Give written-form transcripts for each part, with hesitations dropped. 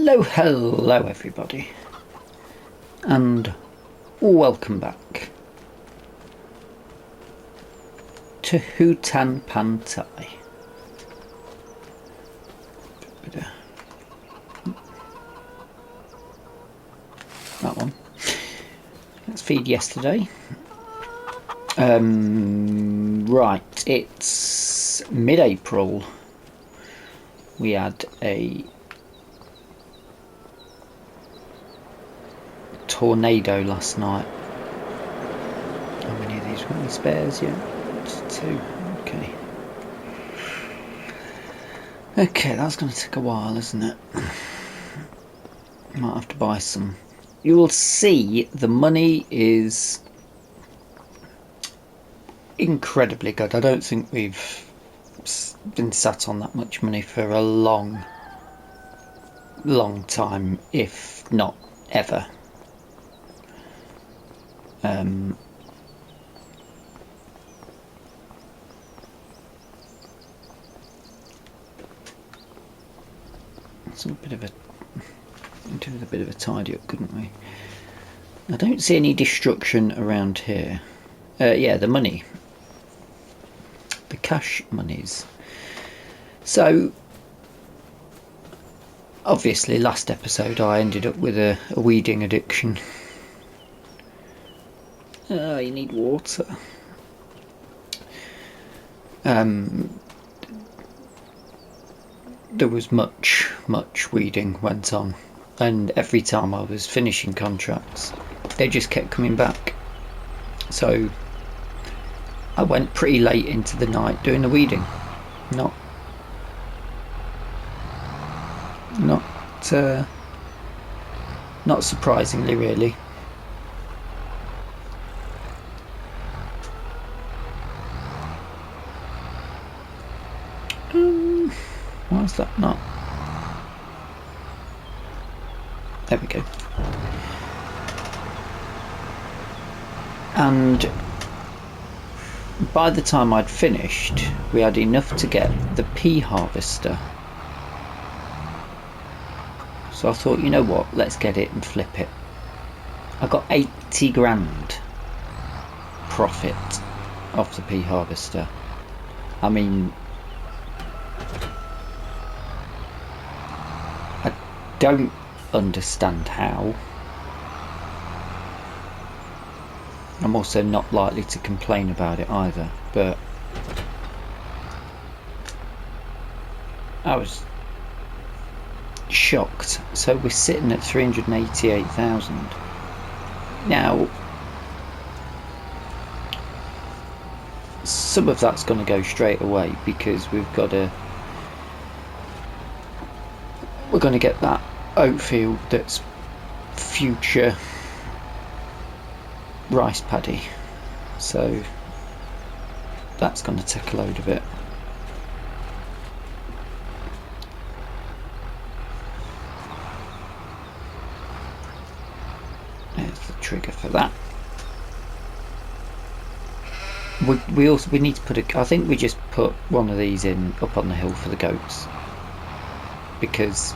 Hello everybody, and welcome back to Hutan Pantai. That one. Let's feed yesterday. Right, it's mid-April. We had a tornado last night. How many of these? Got any spares yet? Just 2. Okay. Okay, that's going to take a while, isn't it? Might have to buy some. You will see the money is incredibly good. I don't think we've been sat on that much money for a long time, if not ever. It's a bit of a do a bit of a tidy up, couldn't we? I don't see any destruction around here. Yeah, the money, the cash monies. So obviously last episode I ended up with a weeding addiction. Oh, you need water. There was much weeding went on, and every time I was finishing contracts they just kept coming back, so I went pretty late into the night doing the weeding. Not surprisingly, really. Why is that not? There we go. And by the time I'd finished, we had enough to get the pea harvester. So I thought, you know what, let's get it and flip it. I got 80 grand profit off the pea harvester. I mean, I don't understand how. I'm also not likely to complain about it either, but I was shocked. So we're sitting at 388,000 now. Some of that's going to go straight away because we're going to get that oat field that's future rice paddy, so that's going to take a load of it. There's the trigger for that. We need to put I think we just put one of these in up on the hill for the goats, because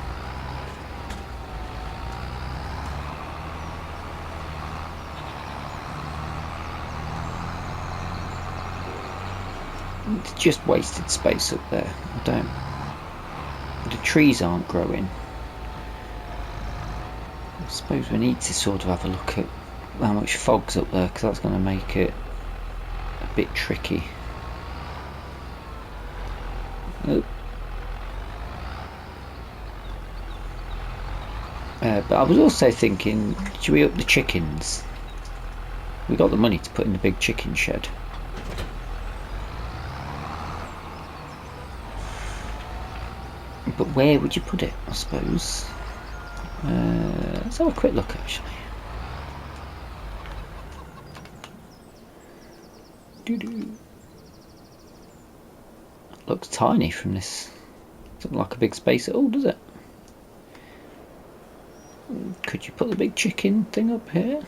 it's just wasted space up there. The trees aren't growing. I suppose we need to sort of have a look at how much fog's up there, because that's going to make it a bit tricky. Oh. But I was also thinking, should we up the chickens? We got the money to put in the big chicken shed. But where would you put it, I suppose? Let's have a quick look, actually. Looks tiny from this. Doesn't look like a big space at all, does it? Could you put the big chicken thing up here?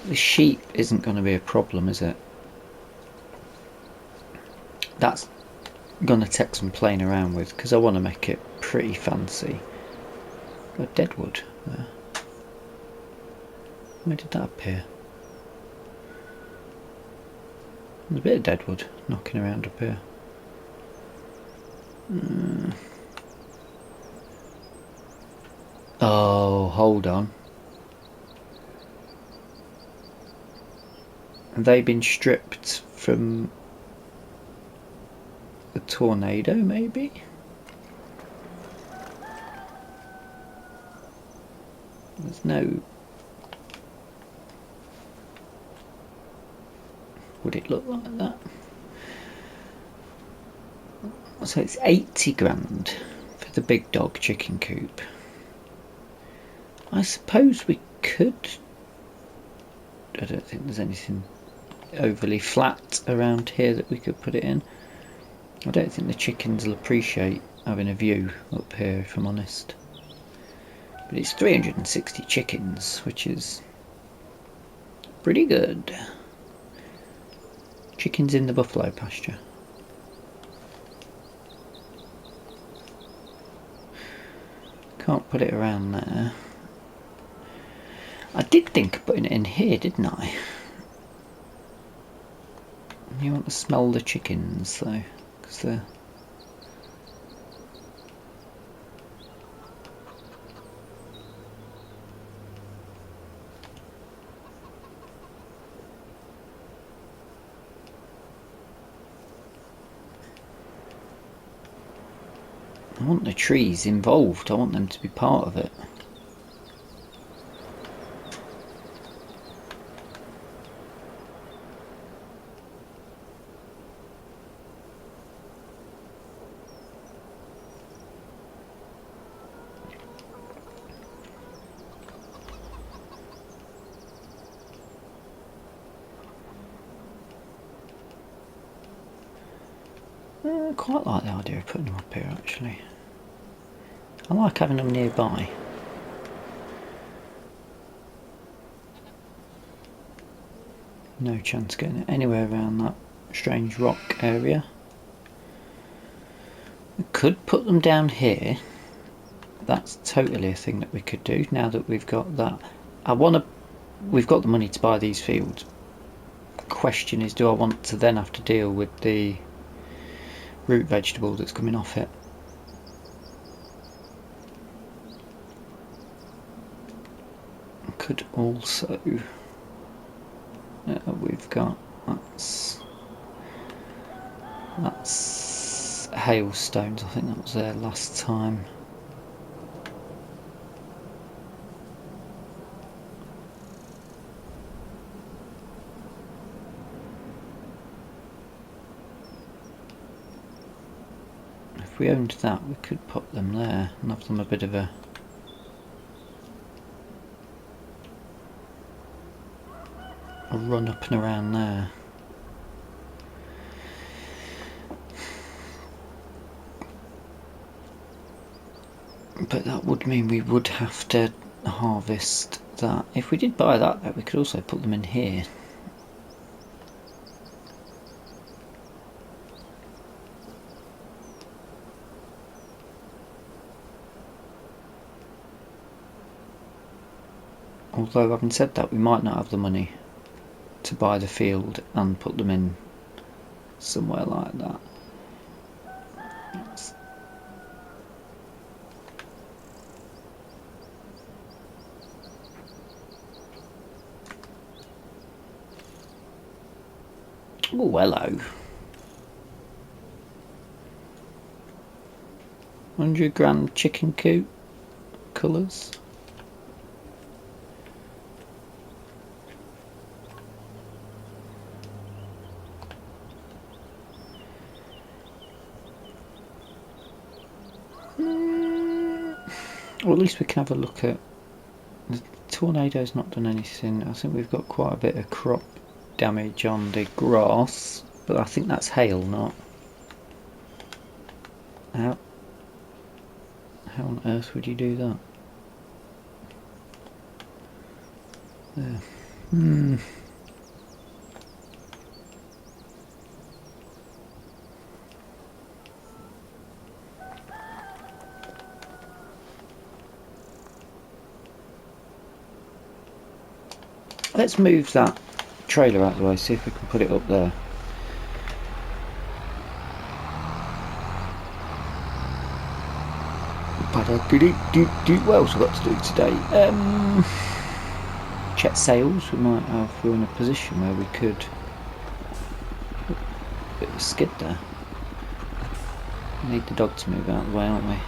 The sheep isn't going to be a problem, is it? That's going to take some playing around with, because I want to make it pretty fancy. Got deadwood there. Where did that appear? There's a bit of deadwood knocking around up here. Oh, hold on. Have they been stripped from a tornado, maybe? There's no... Would it look like that? So it's 80 grand for the big dog chicken coop. I suppose we could... I don't think there's anything overly flat around here that we could put it in. I don't think the chickens will appreciate having a view up here, if I'm honest. But it's 360 chickens, which is pretty good. Chickens in the buffalo pasture. Can't put it around there. I did think of putting it in here, didn't I? You want to smell the chickens though, because they're... I want the trees involved, I want them to be part of it. I quite like the idea of putting them up here actually. I like having them nearby. No chance getting it anywhere around that strange rock area. We could put them down here. That's totally a thing that we could do now that we've got that. We've got the money to buy these fields. The question is, do I want to then have to deal with the root vegetable that's coming off it? I could also... we've got... That's hailstones. I think that was there last time. If we owned that, we could pop them there and have them a bit of a run up and around there. But that would mean we would have to harvest that. If we did buy that, we could also put them in here. Although, having said that, we might not have the money to buy the field and put them in somewhere like that. Oh, hello. 100 grand chicken coop colours. Or at least we can have a look at... The tornado's not done anything. I think we've got quite a bit of crop damage on the grass, but I think that's hail, not... How on earth would you do that? There. Let's move that trailer out of the way, see if we can put it up there. What else have I got to do today? Check sales. We're in a position where we could. A bit of a skid there. We need the dog to move out of the way, aren't we?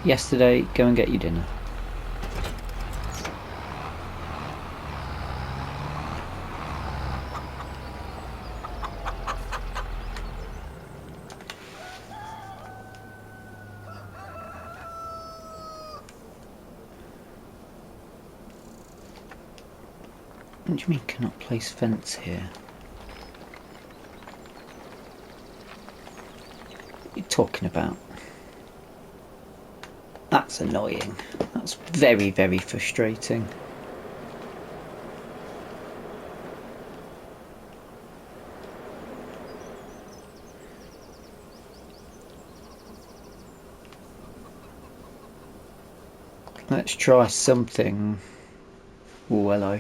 Yesterday, go and get your dinner. What do you mean cannot place fence here? What are you talking about? That's annoying. That's very, very frustrating. Let's try something. Oh, hello.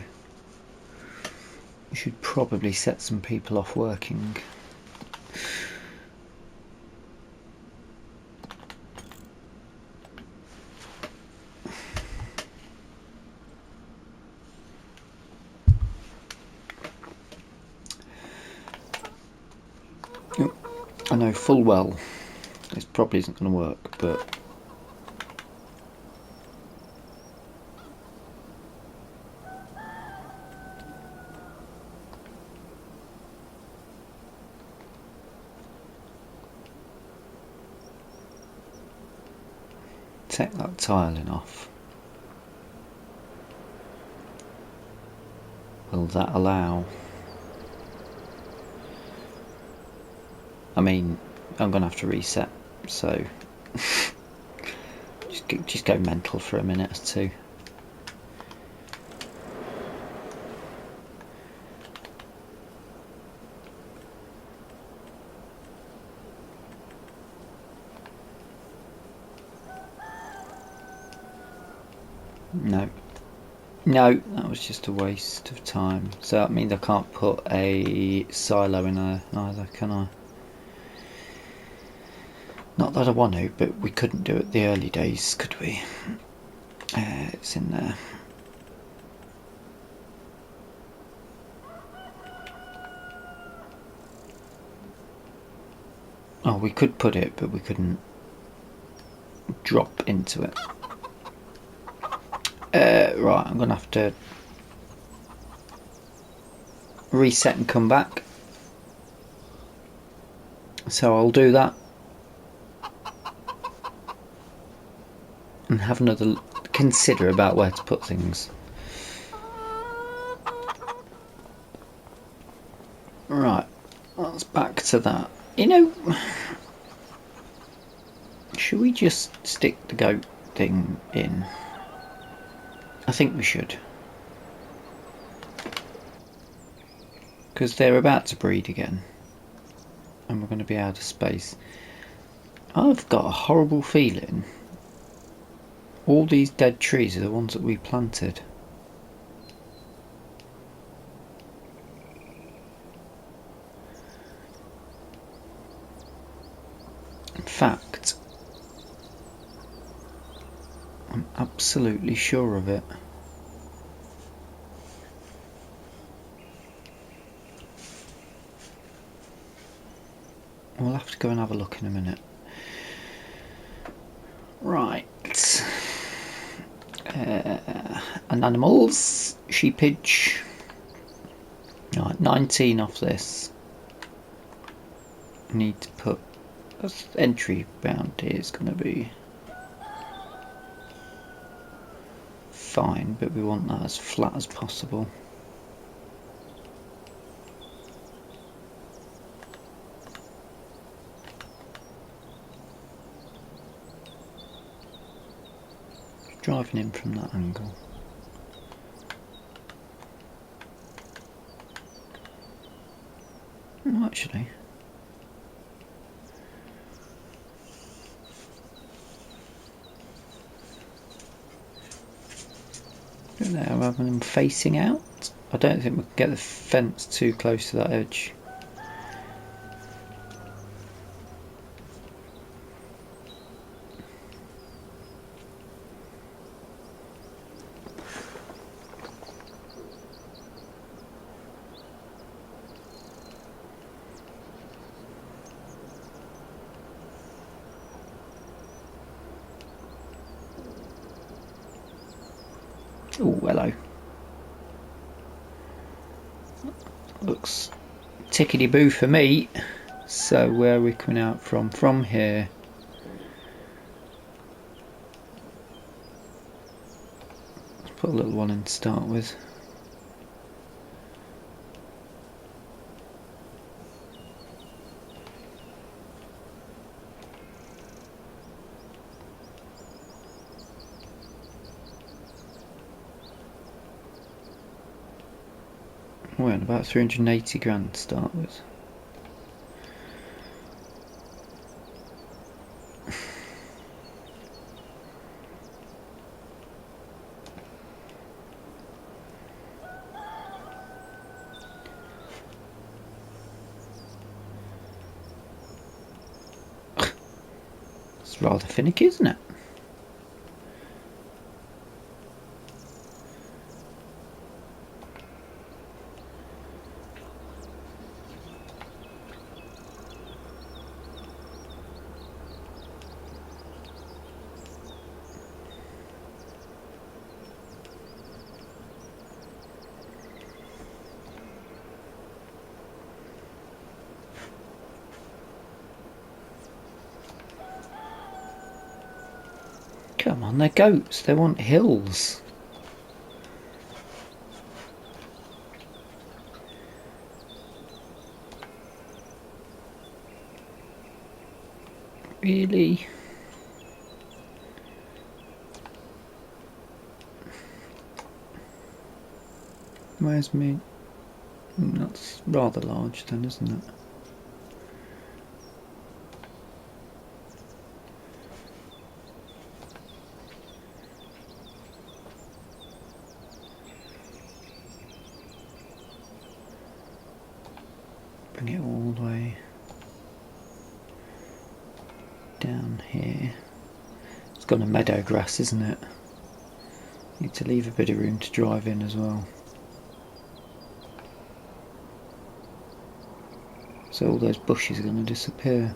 We should probably set some people off working. I know full well this probably isn't going to work, but take that tiling off. Will that allow? I mean, I'm going to have to reset, so just go mental for a minute or two. No, that was just a waste of time. So that means I can't put a silo in there either, can I? Not that I want to, but we couldn't do it the early days, could we? It's in there. Oh, we could put it, but we couldn't drop into it. Right, I'm going to have to reset and come back. So I'll do that. And have another consider about where to put things. Right, let's back to that. You know, should we just stick the goat thing in? I think we should. Because they're about to breed again. And we're going to be out of space. I've got a horrible feeling all these dead trees are the ones that we planted. In fact, I'm absolutely sure of it. We'll have to go and have a look in a minute. Right. And animals, sheepage. Right, 19 off this. Need to put entry bound here is going to be fine, but we want that as flat as possible. Driving in from that angle. Oh, actually. There, rather than facing out. I don't think we can get the fence too close to that edge. Oh, hello. Looks tickety-boo for me. So where are we coming out from? From here. Let's put a little one in to start with. We're on about 380 grand to start with. It's rather finicky, isn't it? Come on, they're goats. They want hills. Really? Where's me? That's rather large then, isn't it? Bring it all the way down here. It's got a meadow grass, isn't it? Need to leave a bit of room to drive in as well. So all those bushes are going to disappear.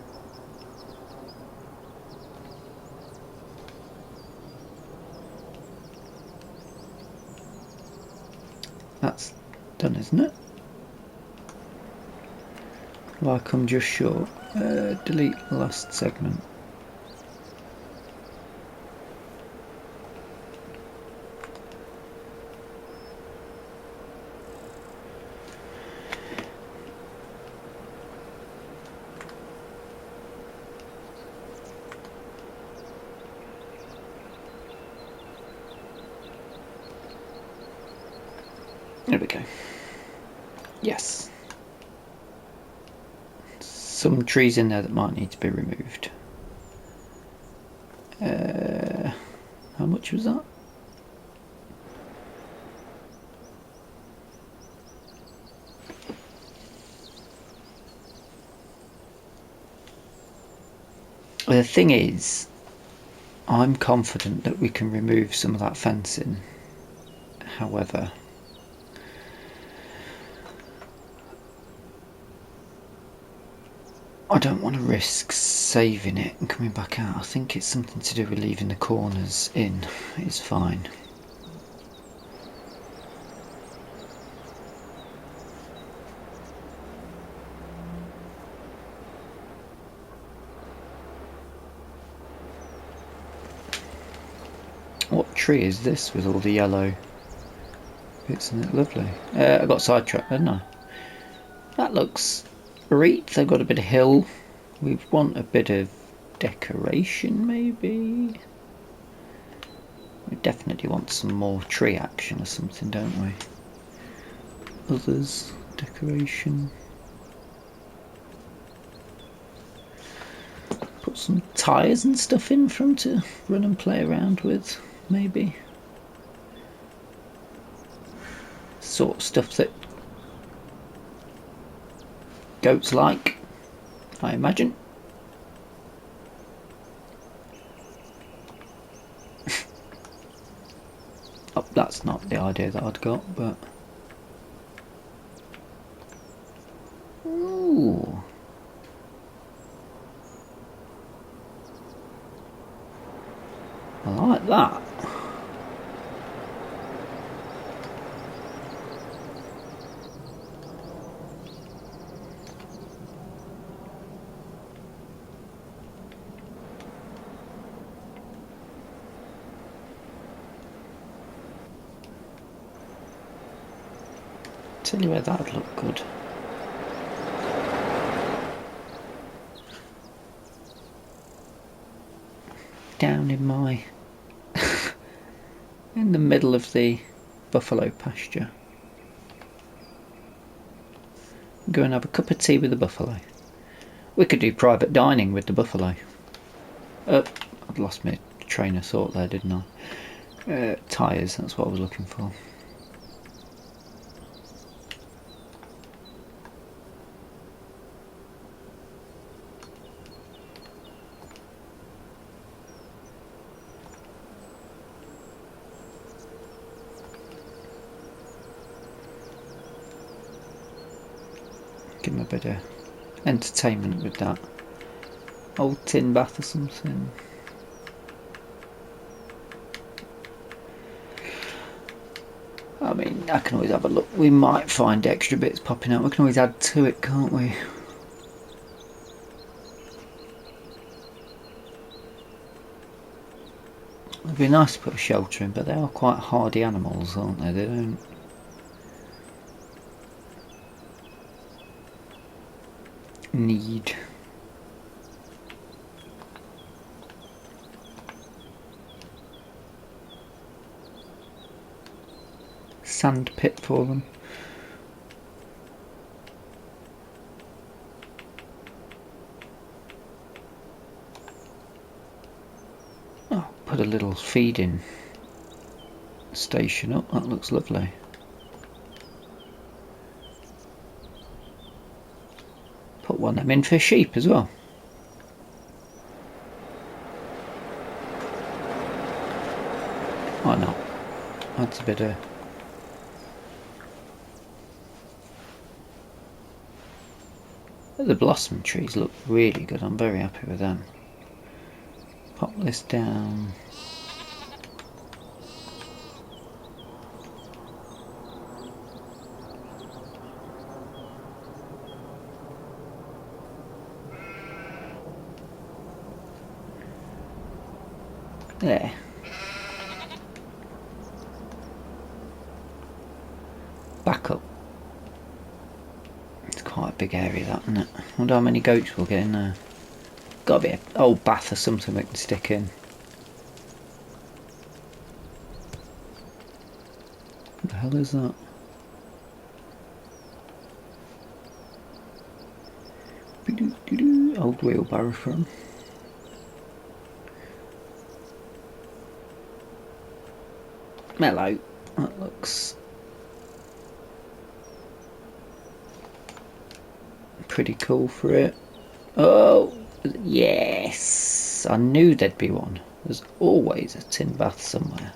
That's done, isn't it? Well, I come just short. Delete last segment. There we go. Yes. Some trees in there that might need to be removed. How much was that? Well, the thing is, I'm confident that we can remove some of that fencing. However, I don't want to risk saving it and coming back out. I think it's something to do with leaving the corners in. It's fine. What tree is this with all the yellow bits in it? Lovely. I got sidetracked, didn't I? That looks great. They've got a bit of hill. We want a bit of decoration, maybe. We definitely want some more tree action or something, don't we? Others, decoration. some tyres and stuff in for them to run and play around with, maybe. Sort of stuff that goats like, I imagine. Oh, that's not the idea that I'd got, but... Ooh. I like that. Tell you where that would look good. Down in my... in the middle of the buffalo pasture. Go and have a cup of tea with the buffalo. We could do private dining with the buffalo. I'd lost my train of thought there, didn't I? Tyres, that's what I was looking for. Give him a bit of entertainment with that old tin bath or something. I mean, I can always have a look. We might find extra bits popping out. We can always add to it, can't we? It'd be nice to put a shelter in, but they are quite hardy animals, aren't they? They don't... need sand pit for them. Oh, put a little feeding station up. That looks lovely. Put one of them in for sheep as well. Why not? That's a bit of... The blossom trees look really good. I'm very happy with them. Pop this down. There. Back up. It's quite a big area, that, isn't it? I wonder how many goats we'll get in there. Gotta be an old bath or something we can stick in. What the hell is that? Old wheelbarrow for him. Mellow. That looks pretty cool for it. Oh, yes! I knew there'd be one. There's always a tin bath somewhere.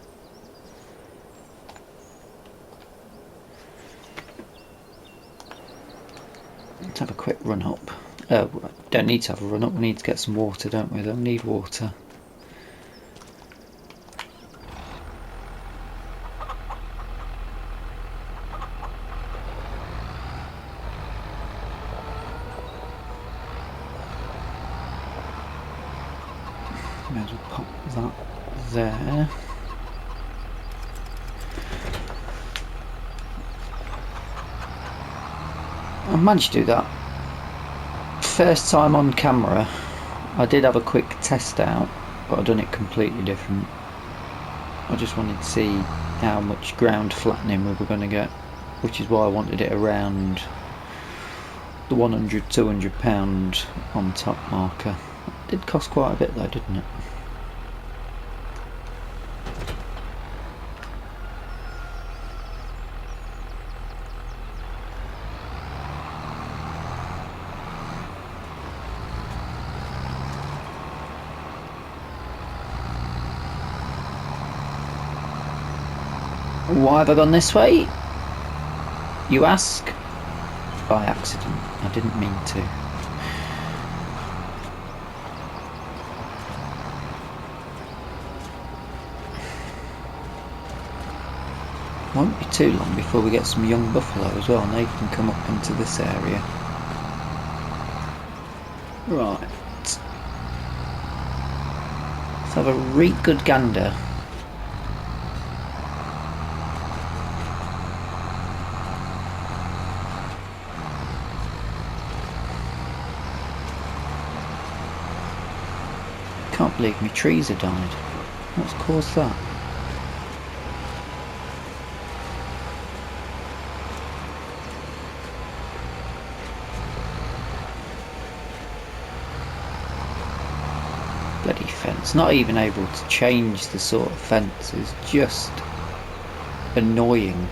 Let's have a quick run up. Don't need to have a run up, we need to get some water, don't we? Don't need water. May as well pop that there. I managed to do that. First time on camera, I did have a quick test out, but I've done it completely different. I just wanted to see how much ground flattening we were going to get, which is why I wanted it around the 100-200 pound on top marker. Did cost quite a bit though, didn't it? Why have I gone this way? You ask? By accident. I didn't mean to. Won't be too long before we get some young buffalo as well, and they can come up into this area. Right. Let's have a really good gander. Can't believe my trees have died. What's caused that? Bloody fence. Not even able to change the sort of fence is just annoying.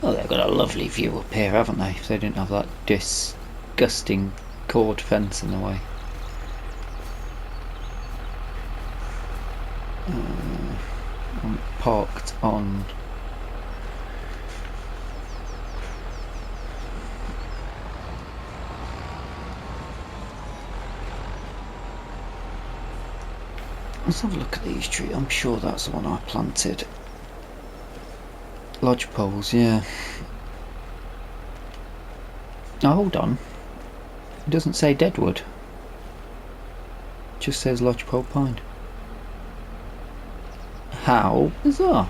Oh, they've got a lovely view up here, haven't they? If they didn't have that disgusting cord fence in the way. I'm parked on... Let's have a look at these trees. I'm sure that's the one I planted. Lodge poles, yeah. Oh, hold on. It doesn't say deadwood. It just says lodgepole pine. How bizarre.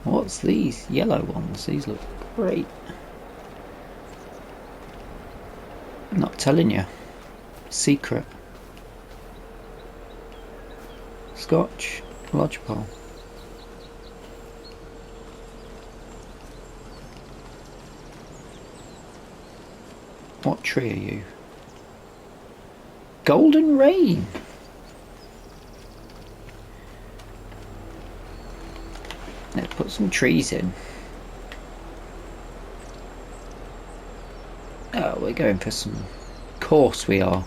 What's these yellow ones? These look great. I'm not telling you. Secret. Scotch lodgepole. What tree are you? Golden rain. Let's put some trees in. Oh, we're going for some... Of course we are.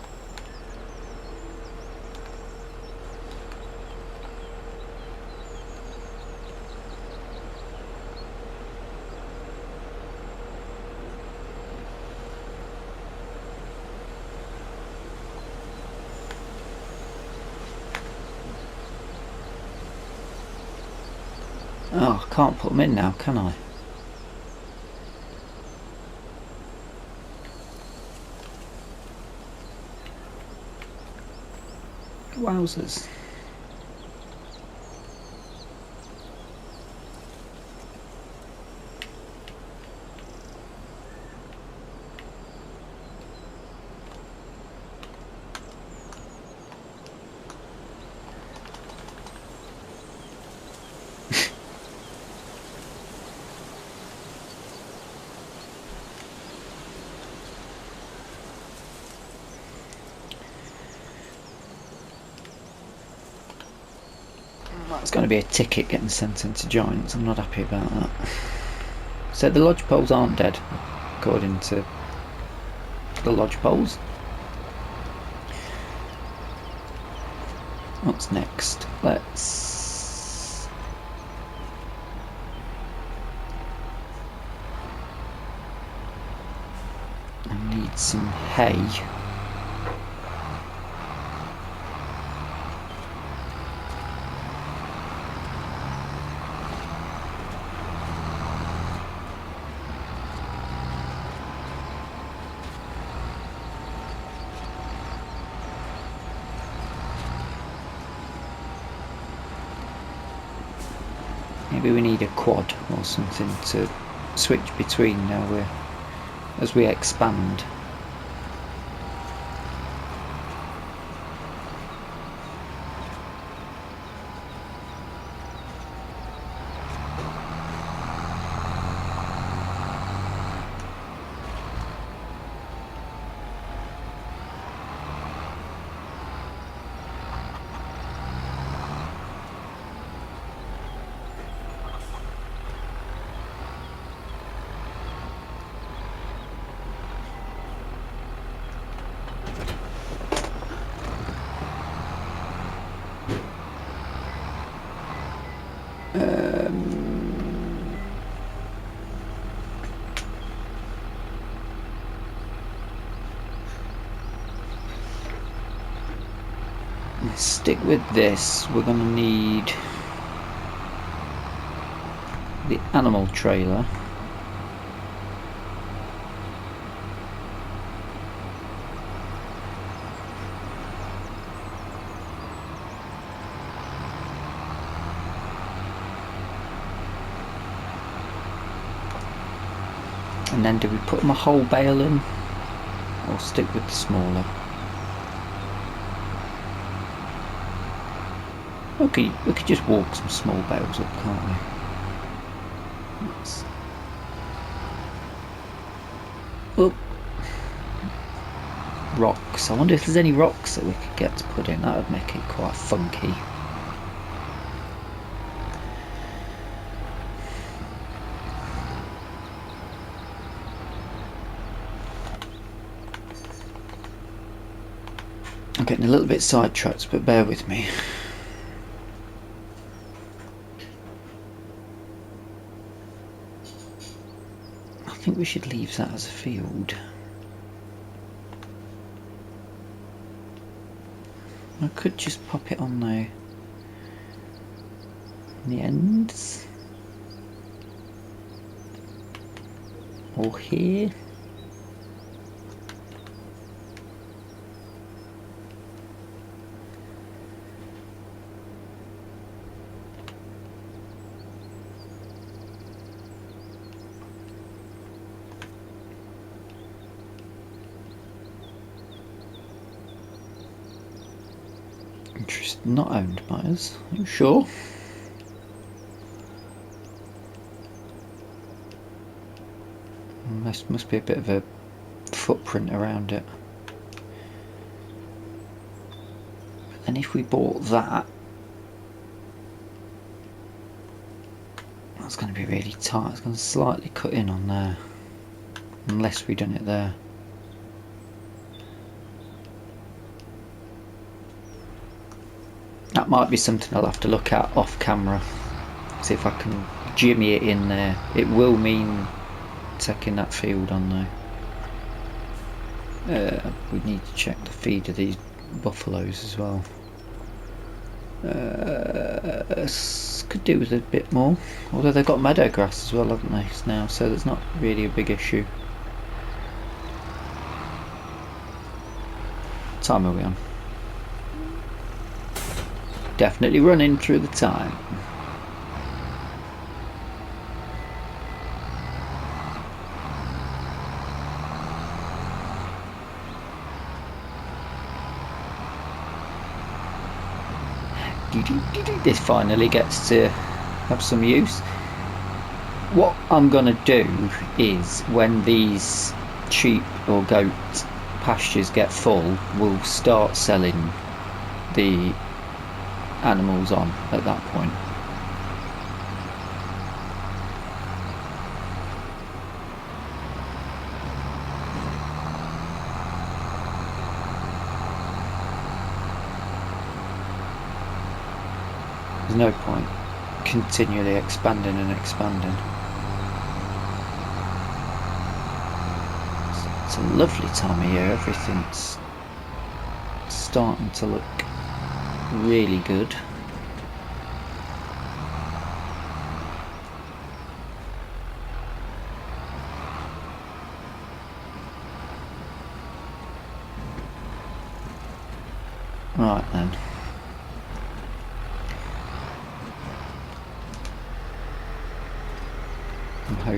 Oh, I can't put them in now, can I? Wowzers. That's going to be a ticket getting sent into Giants. I'm not happy about that. So the lodge poles aren't dead, according to the lodge poles. What's next? Let's... I need some hay. maybe we need a quad or something to switch between now as we expand. Stick with this. We're going to need the animal trailer. And then do we put them a whole bale in or stick with the smaller? Okay, we could just walk some small bales up, can't we? Oh, rocks. I wonder if there's any rocks that we could get to put in. That would make it quite funky. I'm getting a little bit sidetracked, but bear with me. I think we should leave that as a field. I could just pop it on there in the ends, or here. Interest not owned by us, are you sure? Must be a bit of a footprint around it. But then if we bought that, that's going to be really tight. It's going to slightly cut in on there, unless we've done it there. That might be something I'll have to look at off camera. See if I can jimmy it in there. It will mean taking that field on though. We need to check the feed of these buffaloes as well. Could do with a bit more. Although they've got meadow grass as well, haven't they, now? So there's not really a big issue. What time are we on? Definitely running through the time. This finally gets to have some use. What I'm gonna do is, when these sheep or goat pastures get full, we'll start selling the animals on at that point. There's no point continually expanding and expanding. It's a lovely time of year. Everything's starting to look really good. Right then.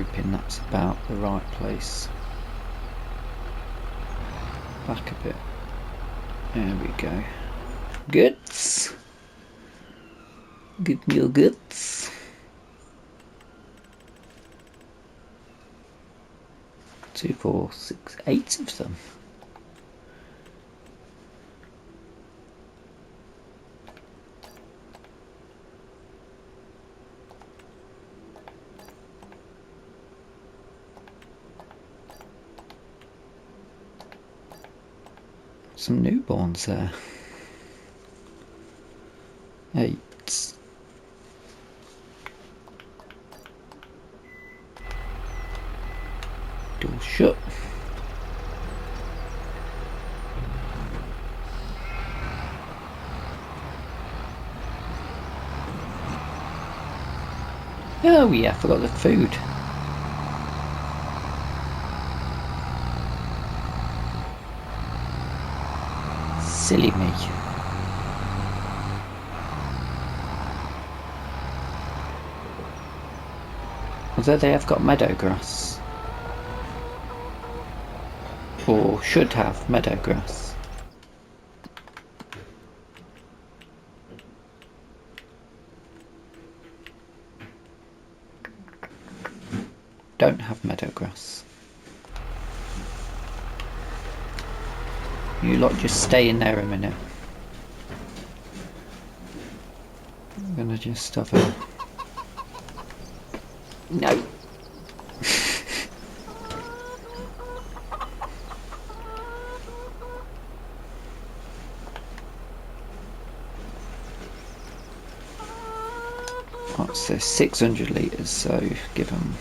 hoping that's about the right place. Back a bit. There we go. Goods. Good meal goods. 2, 4, 6, 8 of them. Some newborns there. 8. Door shut. Oh yeah, I forgot the food. Silly me. Although they have got meadow grass. Or should have meadow grass. Don't have meadow grass. You lot just stay in there a minute. I'm gonna just have a... No. What's this? 600 litres, so give them...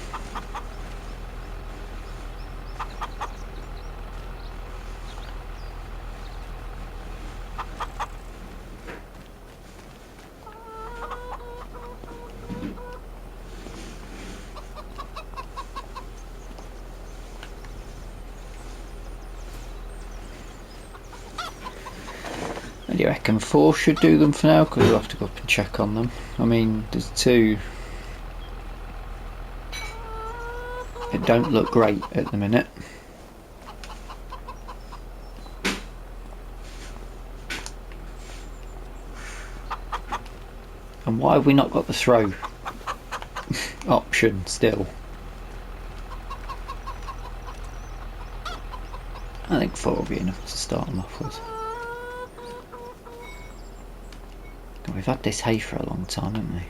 What do you reckon? 4 should do them for now, because we'll have to go up and check on them. I mean, there's 2. It don't look great at the minute. And why have we not got the throw option still? I think 4 will be enough to start them off with. We've had this hay for a long time, haven't we?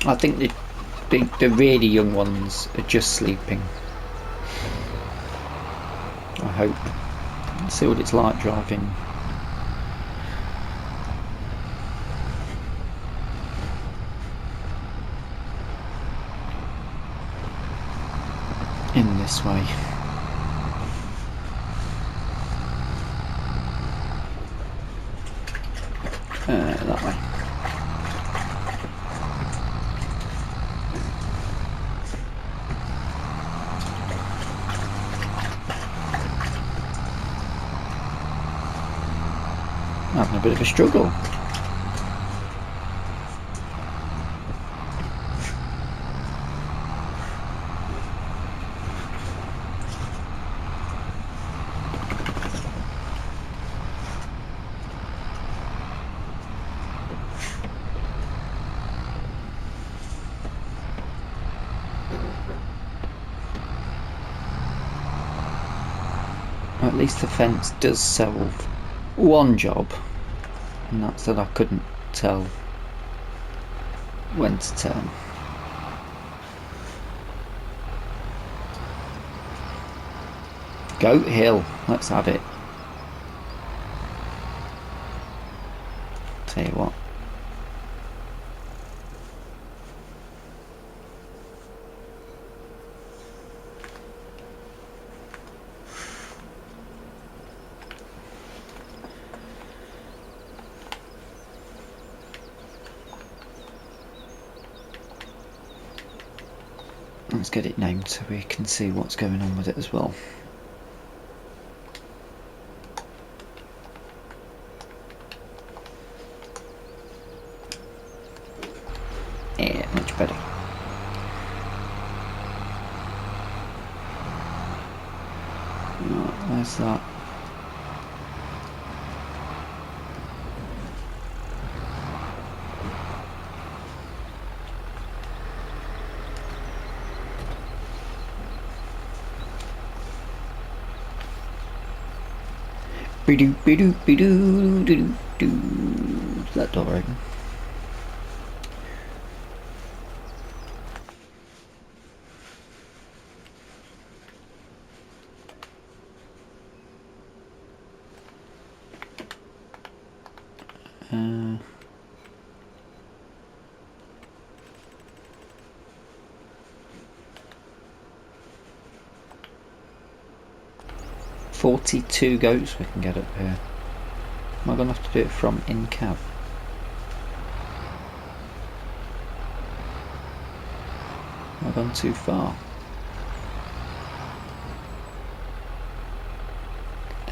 I think the really young ones are just sleeping. I hope. Let's see what it's like driving in this way. That way. Having a bit of a struggle. At least the fence does solve one job, and that's that I couldn't tell when to turn. Goat Hill, let's have it. Tell you what. let's get it named so we can see what's going on with it as well. Yeah, much better. Right, there's that. Be-doo, be-doo, be-doo, doo, doo. Is that door open? Uh, 42 goats we can get up here. Am I going to have to do it from in cab? Have I gone too far?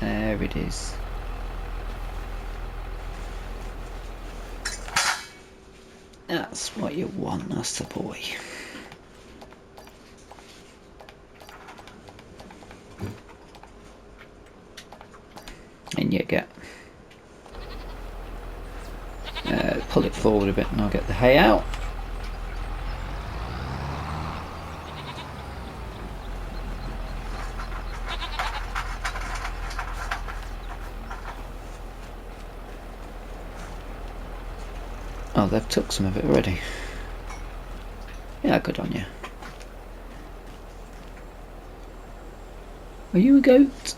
There it is. That's what you want, that's the boy. And you get pull it forward a bit and I'll get the hay out. Oh, they've took some of it already. Yeah, good on you. Are you a goat?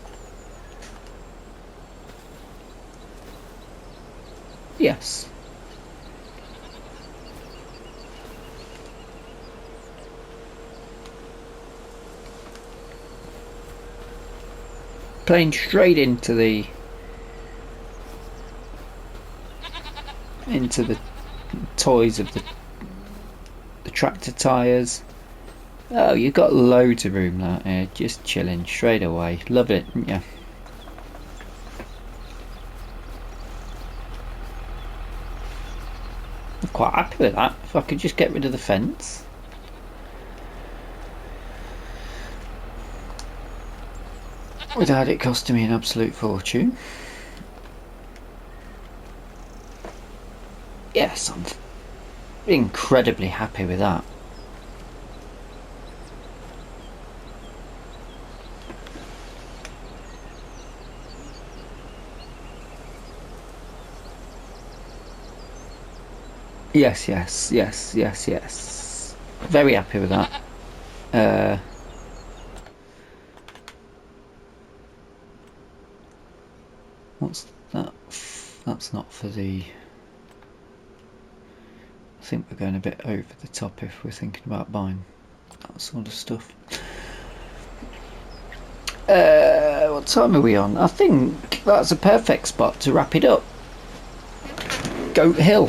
Yes. Playing straight into the toys of the tractor tyres. Oh, you've got loads of room out here, just chilling straight away. Love it, didn't you? I'm quite happy with that. If I could just get rid of the fence. Without it costing me an absolute fortune. Yes, I'm incredibly happy with that. Yes, yes, yes, yes, yes. Very happy with that. What's that? That's not for the... I think we're going a bit over the top if we're thinking about buying that sort of stuff. What time are we on? I think that's a perfect spot to wrap it up. Goat Hill.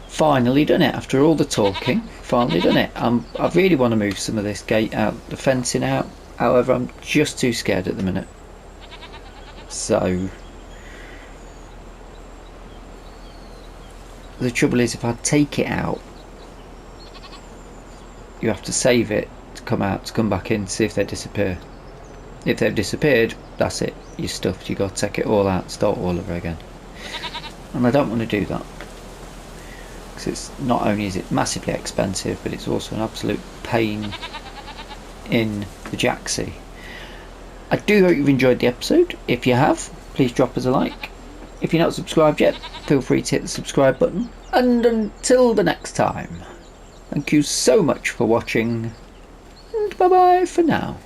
Finally done it after all the talking. Finally done it. I really want to move some of this gate out, the fencing out. However, I'm just too scared at the minute. So the trouble is, if I take it out, you have to save it to come out, to come back in, to see if they disappear. If they've disappeared, that's it. You're stuffed. You've got to take it all out, start all over again. And I don't want to do that. Because it's not only is it massively expensive, but it's also an absolute pain in the jacksie. I do hope you've enjoyed the episode. If you have, please drop us a like. If you're not subscribed yet, feel free to hit the subscribe button. And until the next time, thank you so much for watching, and bye bye for now.